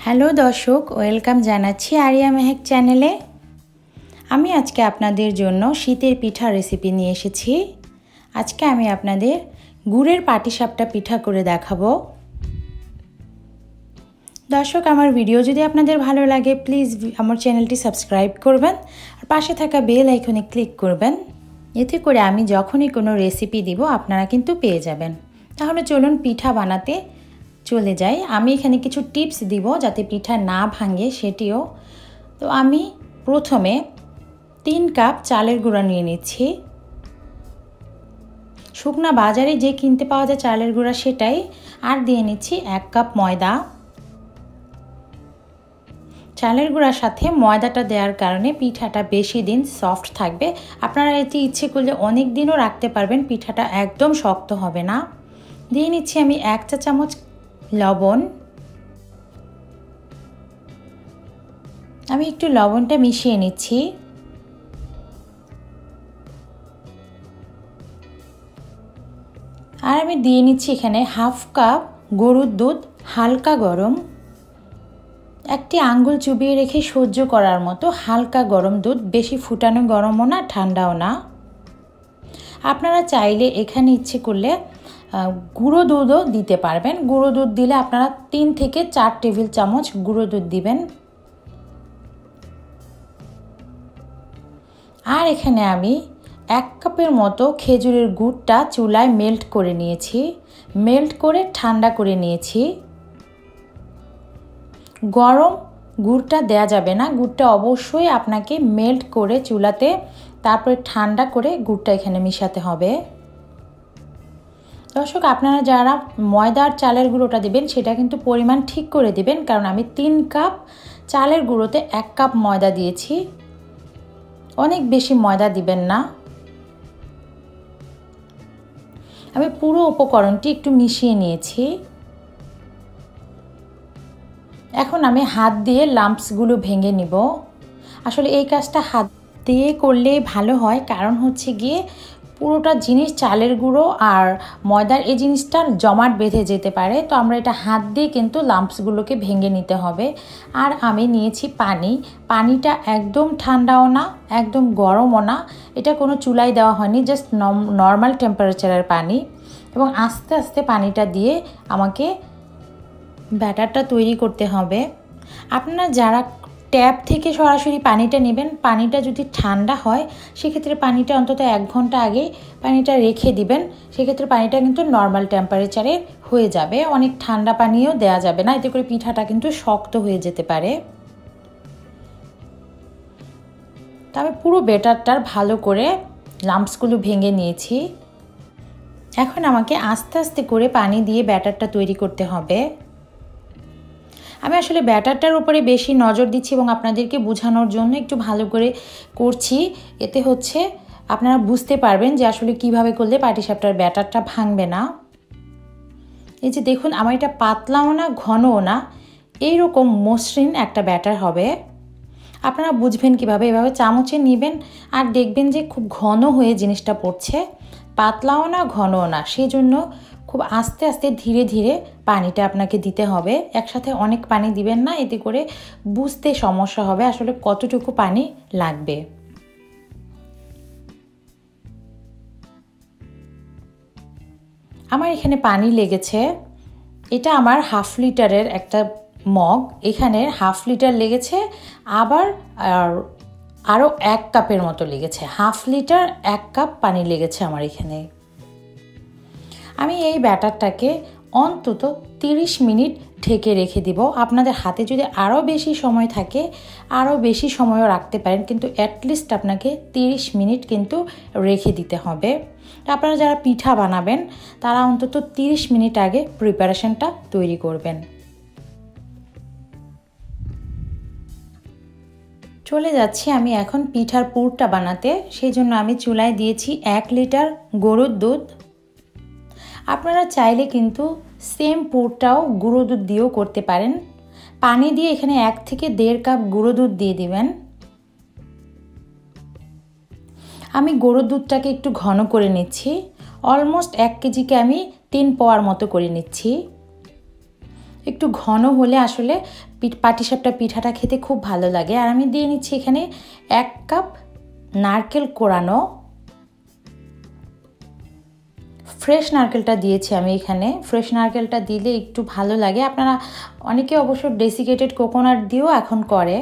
Hello দর্শক, welcome জানাচ্ছি area Mehak চ্যানেলে। আমি আজকে আপনাদের জন্য শীতের পিঠা রেসিপি নিয়ে এসেছি। আজকে আমি আপনাদের গুড়ের পাটিসাপটা পিঠা করে দেখাবো। দর্শক, আমার ভিডিও যদি আপনাদের ভালো লাগে প্লিজ আমার চ্যানেলটি সাবস্ক্রাইব করবেন আর পাশে থাকা বেল আইকনে ক্লিক করবেন। এতে করে আমি যখনই কোনো রেসিপি দিব আপনারা কিন্তু পেয়ে যাবেন। তাহলে চলুন পিঠা বানাতে চলে যাই। আমি এখানে কিছু টিপস দিব যাতে পিঠা না ভাঙে সেটিও। তো আমি প্রথমে 3 কাপ চালের গুঁড়া নিয়ে নিচ্ছি। শুকনা বাজারে যে কিনতে পাওয়া যায় চালের গুঁড়া সেটাই। আর দিয়ে নিচ্ছি 1 কাপ ময়দা। চালের গুঁড়ার সাথে ময়দাটা দেওয়ার কারণে পিঠাটা বেশি দিন সফট থাকবে। আপনারা এটি ইচ্ছে করলে অনেক দিনও রাখতে পারবেন, পিঠাটা একদম শক্ত হবে না। দিয়ে নিচ্ছি আমি 1 চা চামচ লবণ। আমি একটু লবণটা মিশিয়ে নিচ্ছি। আর আমি দিয়ে নিচ্ছি এখানে 1/2 কাপ গরুর দুধ, হালকা গরম। একটি আঙ্গুল চুবিয়ে রেখে সহ্য করার মতো হালকা গরম দুধ, বেশি ফুটানো গরমও না ঠান্ডাও না। আপনারা চাইলে এখানে ইচ্ছে করলে গুঁড়ো দুধও দিতে পারবেন। গুঁড়ো দুধ দিলে আপনারা 3 থেকে 4 টেবিল চামচ গুঁড়ো দুধ দিবেন। আর এখানে আমি 1 কাপের মতো খেজুরের গুড়টা চুলায় মেল্ট করে নিয়েছি। মেল্ট করে ঠান্ডা করে নিয়েছি। গরম গুড়টা দেয়া যাবে না, গুড়টা অবশ্যই আপনাকে মেল্ট করে চুলাতে তারপরে ঠান্ডা করে গুড়টা এখানে মিশাতে হবে। দর্শক, আপনারা যারা ময়দা আর চালের গুঁড়োটা দিবেন সেটা কিন্তু পরিমাণ ঠিক করে দিবেন, কারণ আমি 3 কাপ চালের গুঁড়োতে 1 কাপ ময়দা দিয়েছি। অনেক বেশি ময়দা দিবেন না। আমি পুরো উপকরণটি একটু মিশিয়ে নিয়েছি। এখন আমি হাত দিয়ে লাম্পসগুলো ভেঙে নিব। আসলে এই কাজটা হাত দিয়ে করলেই ভালো হয়, কারণ হচ্ছে গিয়ে পুরোটা জিনিস চালের গুঁড়ো আর ময়দার এই জিনিসটা জমাট বেঁধে যেতে পারে। তো আমরা এটা হাত দিয়ে কিন্তু লাম্পসগুলোকে ভেঙে নিতে হবে। আর আমি নিয়েছি পানি। পানিটা একদম ঠান্ডাও না একদম গরমও না, এটা কোনো চুলায় দেওয়া হয়নি, জাস্ট নর্মাল টেম্পারেচারের পানি। এবং আস্তে আস্তে পানিটা দিয়ে আমাকে ব্যাটারটা তৈরি করতে হবে। আপনারা যারা ট্যাপ থেকে সরাসরি পানিটা নেবেন, পানিটা যদি ঠান্ডা হয় সেক্ষেত্রে পানিটা অন্তত 1 ঘন্টা আগে পানিটা রেখে দিবেন। সেক্ষেত্রে পানিটা কিন্তু নর্মাল টেম্পারেচারে হয়ে যাবে। অনেক ঠান্ডা পানিও দেওয়া যাবে না, এতে করে পিঠাটা কিন্তু শক্ত হয়ে যেতে পারে। তবে পুরো ব্যাটারটার ভালো করে লাম্পসগুলো ভেঙে নিয়েছি। এখন আমাকে আস্তে আস্তে করে পানি দিয়ে ব্যাটারটা তৈরি করতে হবে। আমি আসলে ব্যাটারটার উপরে বেশি নজর দিচ্ছি এবং আপনাদেরকে বোঝানোর জন্য একটু ভালো করে করছি। এতে হচ্ছে আপনারা বুঝতে পারবেন যে আসলে কিভাবে করলে পাটিসাপটার ব্যাটারটা ভাঙবে না। এই যে দেখুন, আমার এটা পাতলাও না ঘনও না, এইরকম মসৃণ একটা ব্যাটার হবে। আপনারা বুঝবেন কিভাবে, এভাবে চামচে নেবেন আর দেখবেন যে খুব ঘন হয়ে জিনিসটা পড়ছে, পাতলাও না ঘনও না। সেই জন্য খুব আস্তে আস্তে ধীরে ধীরে পানিটা আপনাকে দিতে হবে। একসাথে অনেক পানি দিবেন না, এতে করে বুঝতে সমস্যা হবে আসলে কতটুকু পানি লাগবে। আমার এখানে পানি লেগেছে, এটা আমার 1/2 লিটারের একটা মগ, এখানে 1/2 লিটার লেগেছে। আবার আরও 1 কাপের মতো লেগেছে। 1/2 লিটার 1 কাপ পানি লেগেছে আমার এখানে। আমি এই ব্যাটারটাকে অন্তত 30 মিনিট ঢেকে রেখে দিব। আপনাদের হাতে যদি আরও বেশি সময় থাকে আরও বেশি সময়ও রাখতে পারেন, কিন্তু অ্যাটলিস্ট আপনাকে 30 মিনিট কিন্তু রেখে দিতে হবে। আপনারা যারা পিঠা বানাবেন তারা অন্তত 30 মিনিট আগে প্রিপারেশনটা তৈরি করবেন। চলে যাচ্ছি আমি এখন পিঠার পুরটা বানাতে। সেই জন্য আমি চুলায় দিয়েছি 1 লিটার গরুর দুধ। আপনারা চাইলে কিন্তু সেম পুরটাও গুঁড়ো দুধ দিয়েও করতে পারেন। পানি দিয়ে এখানে 1 থেকে 1.5 কাপ গুঁড়ো দুধ দিয়ে দিবেন। আমি গরুর দুধটাকে একটু ঘন করে নিচ্ছি। অলমোস্ট 1 কেজিকে আমি 3 পোয়ার মতো করে নিচ্ছি। একটু ঘন হলে আসলে পাটিসাপটা পিঠাটা খেতে খুব ভালো লাগে। আর আমি দিয়ে নিচ্ছি এখানে 1 কাপ নারকেল কোড়ানো। ফ্রেশ নারকেলটা দিয়েছি আমি এখানে। ফ্রেশ নারকেলটা দিলে একটু ভালো লাগে। আপনারা অনেকে অবশ্য ডেসিকেটেড কোকোনাট দিয়েও এখন করে,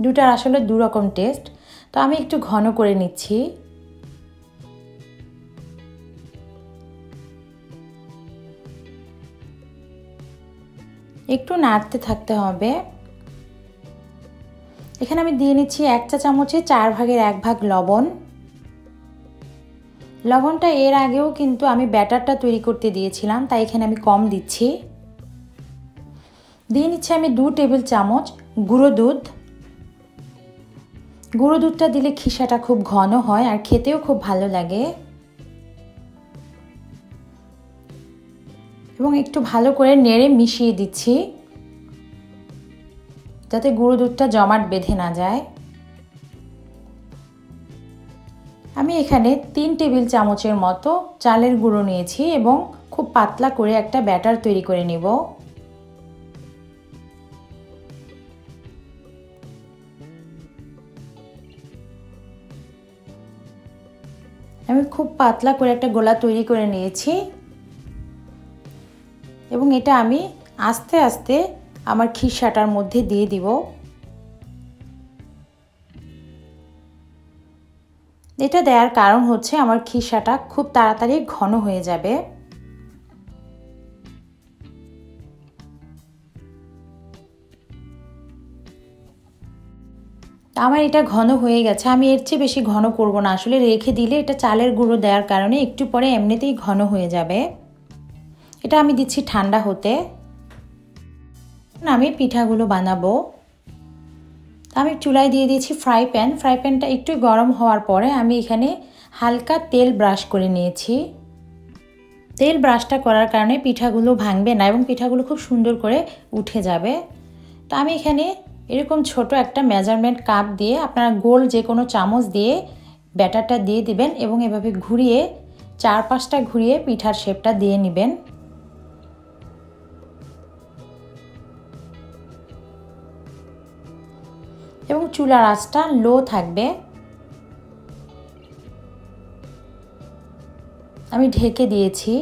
দুটার আসলে দু রকম টেস্ট। তো আমি একটু ঘন করে নিচ্ছি। একটু নাড়তে থাকতে হবে। এখানে আমি দিয়ে নিচ্ছি 1 চা চামচে 4 ভাগের 1 ভাগ লবণ। লবণটা এর আগেও কিন্তু আমি ব্যাটারটা তৈরি করতে দিয়েছিলাম, তাই এখানে আমি কম দিচ্ছি। দিয়ে নিচ্ছি আমি 2 টেবিল চামচ গুঁড়ো দুধ। গুঁড়ো দুধটা দিলে খিসাটা খুব ঘন হয় আর খেতেও খুব ভালো লাগে। এবং একটু ভালো করে নেড়ে মিশিয়ে দিচ্ছি যাতে গুঁড়ো দুধটা জমাট বেঁধে না যায়। আমি এখানে 3 টেবিল চামচের মতো চালের গুঁড়ো নিয়েছি এবং খুব পাতলা করে একটা ব্যাটার তৈরি করে নেব। আমি খুব পাতলা করে একটা গোলা তৈরি করে নিয়েছি এবং এটা আমি আস্তে আস্তে আমার খিসাটার মধ্যে দিয়ে দিব। এটা দেওয়ার কারণ হচ্ছে আমার খিসাটা খুব তাড়াতাড়ি ঘন হয়ে যাবে। আমার এটা ঘন হয়ে গেছে। আমি এর চেয়ে বেশি ঘন করব না, আসলে রেখে দিলে এটা চালের গুঁড়ো দেওয়ার কারণে একটু পরে এমনিতেই ঘন হয়ে যাবে। এটা আমি দিচ্ছি ঠান্ডা হতে। আমি পিঠাগুলো বানাবো। আমি চুলায় দিয়ে দিয়েছি ফ্রাই প্যান। ফ্রাই প্যানটা একটু গরম হওয়ার পরে আমি এখানে হালকা তেল ব্রাশ করে নিয়েছি। তেল ব্রাশটা করার কারণে পিঠাগুলো ভাঙবে না এবং পিঠাগুলো খুব সুন্দর করে উঠে যাবে। তো আমি এখানে এরকম ছোট একটা মেজারমেন্ট কাপ দিয়ে, আপনারা গোল যে কোনো চামচ দিয়ে ব্যাটারটা দিয়ে দিবেন এবং এভাবে ঘুরিয়ে 4-5টা ঘুরিয়ে পিঠার শেপটা দিয়ে নেবেন। এবং চুলার আঁচটা লো থাকবে। আমি ঢেকে দিয়েছি।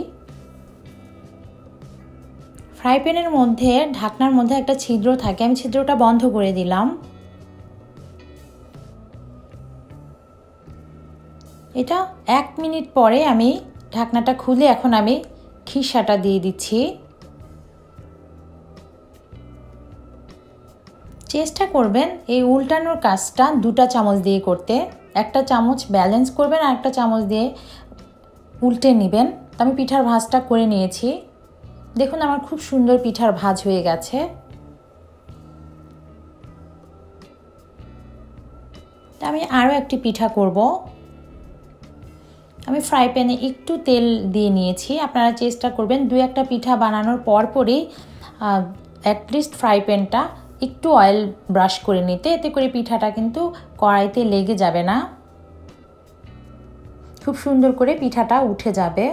ফ্রাই প্যানের মধ্যে ঢাকনার মধ্যে একটা ছিদ্র থাকে, আমি ছিদ্রটা বন্ধ করে দিলাম। এটা 1 মিনিট পরে আমি ঢাকনাটা খুলে এখন আমি খিসাটা দিয়ে দিচ্ছি। চেষ্টা করবেন এই উল্টানোর কাজটা 2টা চামচ দিয়ে করতে। একটা চামচ ব্যালেন্স করবেন আর একটা চামচ দিয়ে উল্টে নেবেন। তো আমি পিঠার ভাঁজটা করে নিয়েছি। দেখুন আমার খুব সুন্দর পিঠার ভাঁজ হয়ে গেছে। আমি আরও একটি পিঠা করব। আমি ফ্রাই প্যানে একটু তেল দিয়ে নিয়েছি। আপনারা চেষ্টা করবেন 2-1টা পিঠা বানানোর পরই অ্যাটলিস্ট ফ্রাই প্যানটা একটু অয়েল ব্রাশ করে নিতে, এতে করে পিঠাটা কিন্তু কড়াইতে লেগে যাবে না, খুব সুন্দর করে পিঠাটা উঠে যাবে।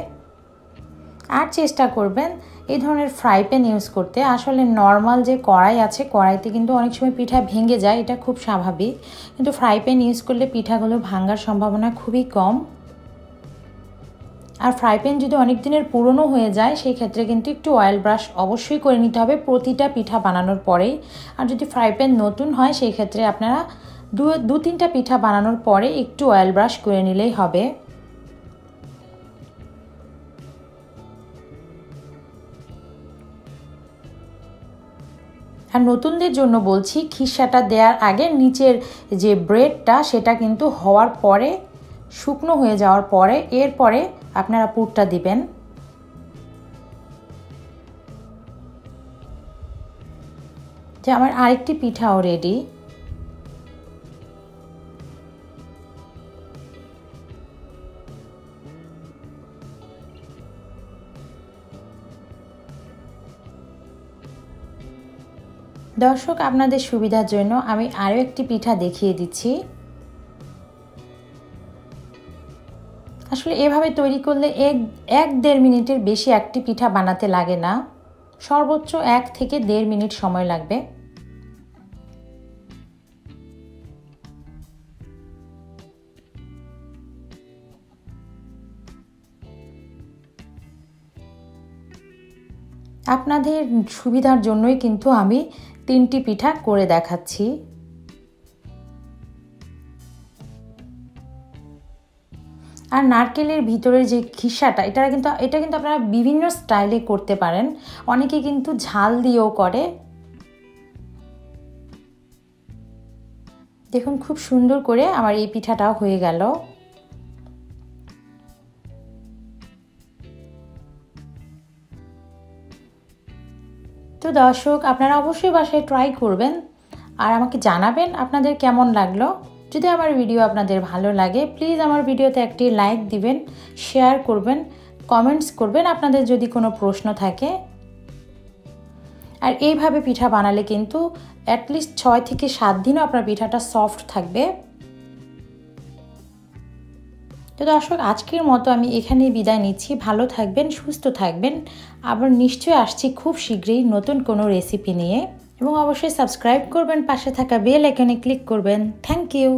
আর চেষ্টা করবেন এই ধরনের ফ্রাই প্যান ইউজ করতে। আসলে নর্মাল যে কড়াই আছে, কড়াইতে কিন্তু অনেক সময় পিঠা ভেঙে যায়, এটা খুব স্বাভাবিক, কিন্তু ফ্রাই প্যান ইউজ করলে পিঠাগুলো ভাঙার সম্ভাবনা খুবই কম। আর ফ্রাই প্যান যদি অনেক দিনের পুরনো হয়ে যায় সেই ক্ষেত্রে কিন্তু একটু অয়েল ব্রাশ অবশ্যই করে নিতে হবে প্রতিটা পিঠা বানানোর পরেই। আর যদি ফ্রাই প্যান নতুন হয় সেই ক্ষেত্রে আপনারা 2-3টা পিঠা বানানোর পরে একটু অয়েল ব্রাশ করে নিলেই হবে। আর নতুনদের জন্য বলছি, খিসাটা দেওয়ার আগে নিচের যে ব্রেডটা সেটা কিন্তু হওয়ার পরে, শুকনো হয়ে যাওয়ার পরে এরপরে আপনারা পুরটা দিবেন। যে আমার আরেকটি পিঠাও রেডি। দর্শক, আপনাদের সুবিধার জন্য আমি আরও একটি পিঠা দেখিয়ে দিচ্ছি। আসলে এভাবে তৈরি করলে 1-1.5 মিনিটের বেশি একটি পিঠা বানাতে লাগে না। সর্বোচ্চ 1 থেকে 1.5 মিনিট সময় লাগবে। আপনাদের সুবিধার জন্যই কিন্তু আমি 3টি পিঠা করে দেখাচ্ছি। আর নারকেলের ভিতরের যে খিসাটা এটা কিন্তু আপনারা বিভিন্ন স্টাইলে করতে পারেন। অনেকে কিন্তু ঝাল দিয়েও করে। দেখুন খুব সুন্দর করে আমার এই পিঠাটাও হয়ে গেল। তো দর্শক, আপনারা অবশ্যই বাসায় ট্রাই করবেন আর আমাকে জানাবেন আপনাদের কেমন লাগলো। যদি আমার ভিডিও আপনাদের ভালো লাগে প্লিজ আমার ভিডিওতে একটি লাইক দিবেন, শেয়ার করবেন, কমেন্টস করবেন আপনাদের যদি কোনো প্রশ্ন থাকে। আর এইভাবে পিঠা বানালে কিন্তু অ্যাটলিস্ট 6 থেকে 7 দিনও আপনার পিঠাটা সফট থাকবে। তো দর্শক, আজকের মতো আমি এখানেই বিদায় নিচ্ছি। ভালো থাকবেন, সুস্থ থাকবেন। আবার নিশ্চয়ই আসছি খুব শীঘ্রই নতুন কোনো রেসিপি নিয়ে। এবং অবশ্যই সাবস্ক্রাইব করবেন, পাশে থাকা বেল আইকনে ক্লিক করবেন। Thank you.